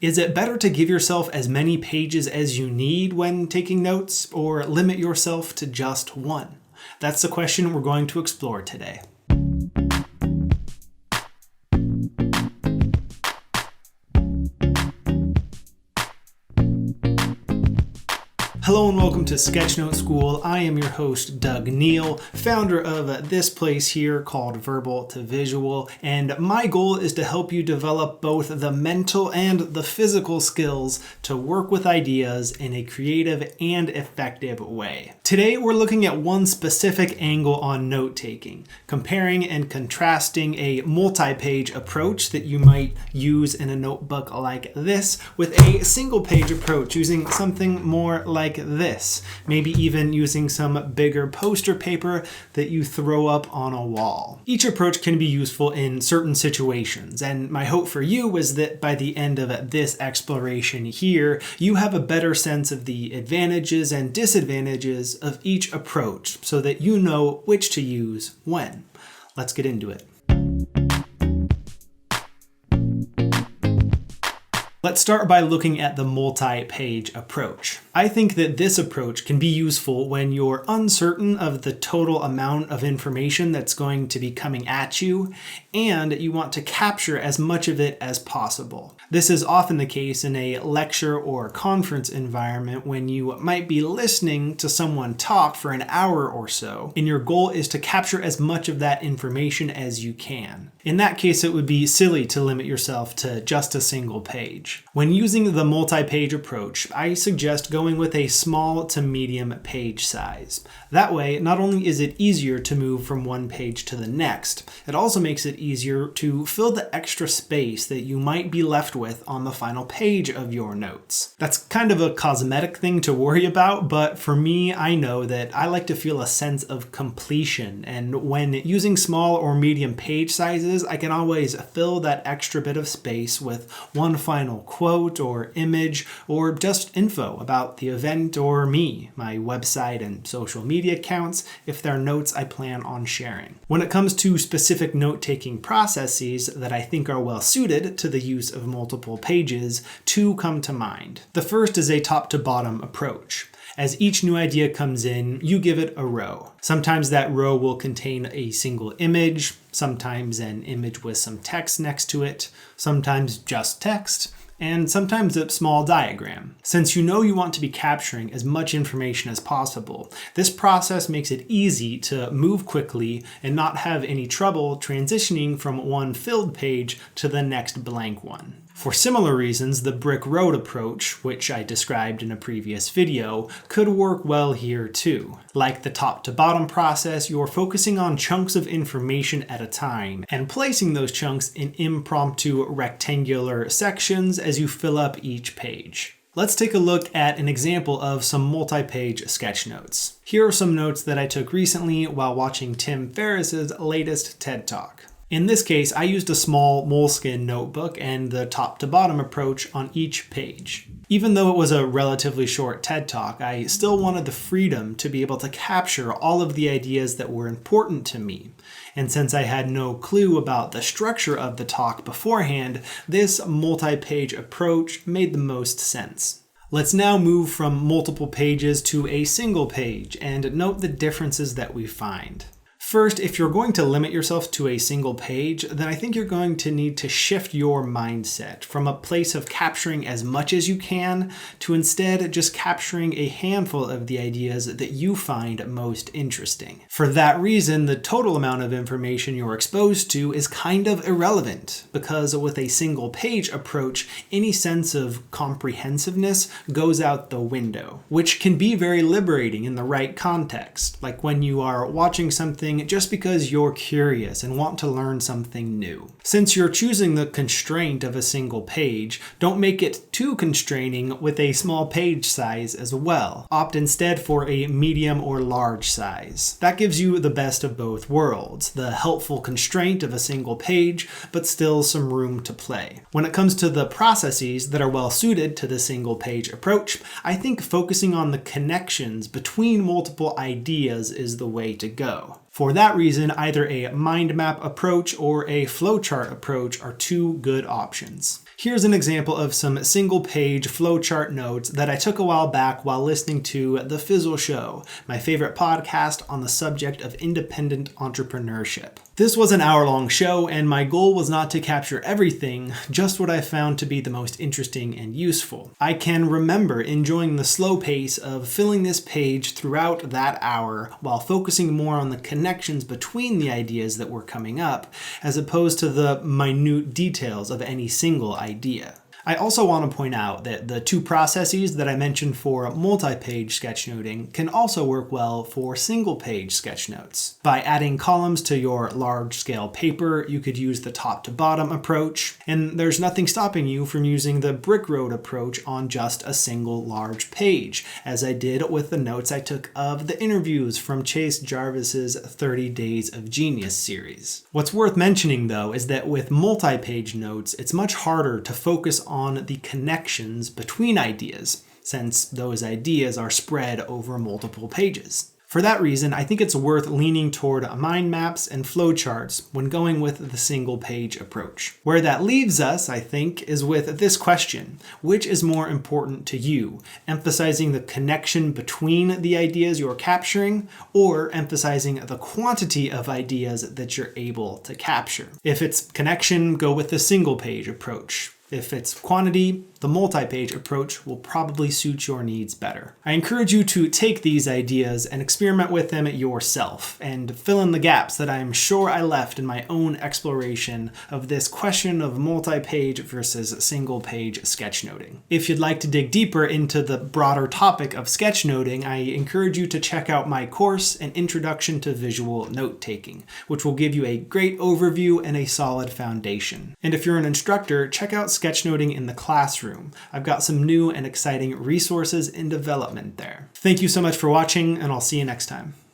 Is it better to give yourself as many pages as you need when taking notes, or limit yourself to just one? That's the question we're going to explore today. Hello and welcome to Sketchnote School. I am your host, Doug Neal, founder of this place here called Verbal to Visual, and my goal is to help you develop both the mental and the physical skills to work with ideas in a creative and effective way. Today, we're looking at one specific angle on note-taking, comparing and contrasting a multi-page approach that you might use in a notebook like this with a single-page approach using something more like this, maybe even using some bigger poster paper that you throw up on a wall. Each approach can be useful in certain situations, and my hope for you is that by the end of this exploration here, you have a better sense of the advantages and disadvantages of each approach so that you know which to use when. Let's get into it. Let's start by looking at the multi-page approach. I think that this approach can be useful when you're uncertain of the total amount of information that's going to be coming at you, and you want to capture as much of it as possible. This is often the case in a lecture or conference environment when you might be listening to someone talk for an hour or so, and your goal is to capture as much of that information as you can. In that case, it would be silly to limit yourself to just a single page. When using the multi-page approach, I suggest going with a small to medium page size. That way, not only is it easier to move from one page to the next, it also makes it easier to fill the extra space that you might be left with on the final page of your notes. That's kind of a cosmetic thing to worry about, but for me, I know that I like to feel a sense of completion, and when using small or medium page sizes, I can always fill that extra bit of space with one final quote or image or just info about the event or me, my website and social media accounts, if they're notes I plan on sharing. When it comes to specific note-taking processes that I think are well suited to the use of multiple pages, two come to mind. The first is a top-to-bottom approach. As each new idea comes in, you give it a row. Sometimes that row will contain a single image, sometimes an image with some text next to it, sometimes just text, and sometimes a small diagram. Since you know you want to be capturing as much information as possible, this process makes it easy to move quickly and not have any trouble transitioning from one filled page to the next blank one. For similar reasons, the brick road approach, which I described in a previous video, could work well here too. Like the top to bottom process, you're focusing on chunks of information at a time and placing those chunks in impromptu rectangular sections as you fill up each page. Let's take a look at an example of some multi-page sketch notes. Here are some notes that I took recently while watching Tim Ferriss's latest TED Talk. In this case, I used a small Moleskine notebook and the top-to-bottom approach on each page. Even though it was a relatively short TED Talk, I still wanted the freedom to be able to capture all of the ideas that were important to me. And since I had no clue about the structure of the talk beforehand, this multi-page approach made the most sense. Let's now move from multiple pages to a single page and note the differences that we find. First, if you're going to limit yourself to a single page, then I think you're going to need to shift your mindset from a place of capturing as much as you can to instead just capturing a handful of the ideas that you find most interesting. For that reason, the total amount of information you're exposed to is kind of irrelevant, because with a single page approach, any sense of comprehensiveness goes out the window, which can be very liberating in the right context, like when you are watching something just because you're curious and want to learn something new. Since you're choosing the constraint of a single page, don't make it too constraining with a small page size as well. Opt instead for a medium or large size. That gives you the best of both worlds, the helpful constraint of a single page, but still some room to play. When it comes to the processes that are well suited to the single page approach, I think focusing on the connections between multiple ideas is the way to go. For that reason, either a mind map approach or a flowchart approach are two good options. Here's an example of some single-page flowchart notes that I took a while back while listening to The Fizzle Show, my favorite podcast on the subject of independent entrepreneurship. This was an hour-long show, and my goal was not to capture everything, just what I found to be the most interesting and useful. I can remember enjoying the slow pace of filling this page throughout that hour while focusing more on the connections between the ideas that were coming up, as opposed to the minute details of any single idea. I also want to point out that the two processes that I mentioned for multi-page sketchnoting can also work well for single-page sketchnotes. By adding columns to your large-scale paper, you could use the top-to-bottom approach, and there's nothing stopping you from using the brick road approach on just a single large page, as I did with the notes I took of the interviews from Chase Jarvis's 30 Days of Genius series. What's worth mentioning, though, is that with multi-page notes, it's much harder to focus on the connections between ideas, since those ideas are spread over multiple pages. For that reason, I think it's worth leaning toward mind maps and flowcharts when going with the single-page approach. Where that leaves us, I think, is with this question: which is more important to you, emphasizing the connection between the ideas you're capturing, or emphasizing the quantity of ideas that you're able to capture? If it's connection, go with the single-page approach. If it's quantity, the multi-page approach will probably suit your needs better. I encourage you to take these ideas and experiment with them yourself and fill in the gaps that I'm sure I left in my own exploration of this question of multi-page versus single-page sketchnoting. If you'd like to dig deeper into the broader topic of sketchnoting, I encourage you to check out my course, An Introduction to Visual Note-Taking, which will give you a great overview and a solid foundation. And if you're an instructor, check out sketchnoting in the classroom. I've got some new and exciting resources in development there. Thank you so much for watching, and I'll see you next time.